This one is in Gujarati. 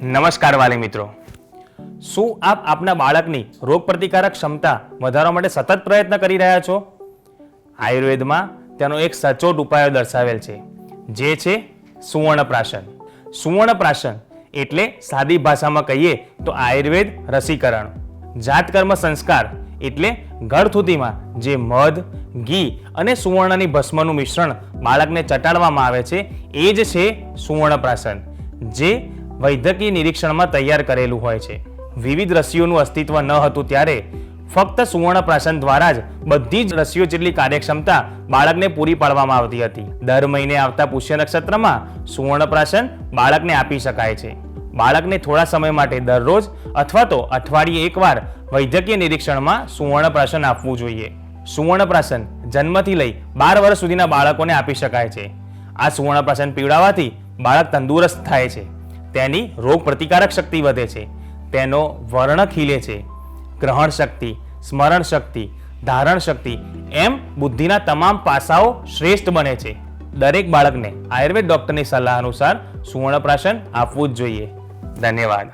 નમસ્કાર વાલી મિત્રો, શું આપ આપના બાળકની રોગપ્રતિકારક ક્ષમતા વધારવા માટે સતત પ્રયત્ન કરી રહ્યા છો? આયુર્વેદમાં તેનો એક સચોટ ઉપાય દર્શાવેલ છે, જે છે સુવર્ણપ્રાશન. સુવર્ણપ્રાશન એટલે સાદી ભાષામાં કહીએ તો આયુર્વેદ રસીકરણ. જાતકર્મ સંસ્કાર એટલે ગળથુથીમાં જે મધ, ઘી અને સુવર્ણની ભસ્મનું મિશ્રણ બાળકને ચટાડવામાં આવે છે એ જ છે સુવર્ણપ્રાશન, જે વૈદ્યકીય નિરીક્ષણમાં તૈયાર કરેલું હોય છે. વિવિધ રસીઓનું અસ્તિત્વ ન હતું ત્યારે ફક્ત સુવર્ણપ્રાશન દ્વારા જ બધી જ રસીઓ જેટલી કાર્યક્ષમતા બાળકને પૂરી પાડવામાં આવતી હતી. દર મહિને આવતા પુષ્ય નક્ષત્રમાં સુવર્ણપ્રાશન બાળકને આપી શકાય છે. બાળકને થોડા સમય માટે દરરોજ અથવા તો અઠવાડિયે એકવાર વૈદ્યકીય નિરીક્ષણમાં સુવર્ણપ્રાશન આપવું જોઈએ. સુવર્ણપ્રાશન જન્મથી લઈ 12 વર્ષ સુધીના બાળકોને આપી શકાય છે. આ સુવર્ણપ્રાશન પીવડાવવાથી બાળક તંદુરસ્ત થાય છે, તેની રોગ પ્રતિકારક શક્તિ વધે છે, તેનો વર્ણ ખીલે છે, ગ્રહણ શક્તિ, સ્મરણ શક્તિ, ધારણ શક્તિ એમ બુદ્ધિના તમામ પાસાઓ શ્રેષ્ઠ બને છે. દરેક બાળકને આયુર્વેદ ડોક્ટરની સલાહ અનુસાર સુવર્ણપ્રાશન આપવું જ જોઈએ. ધન્યવાદ.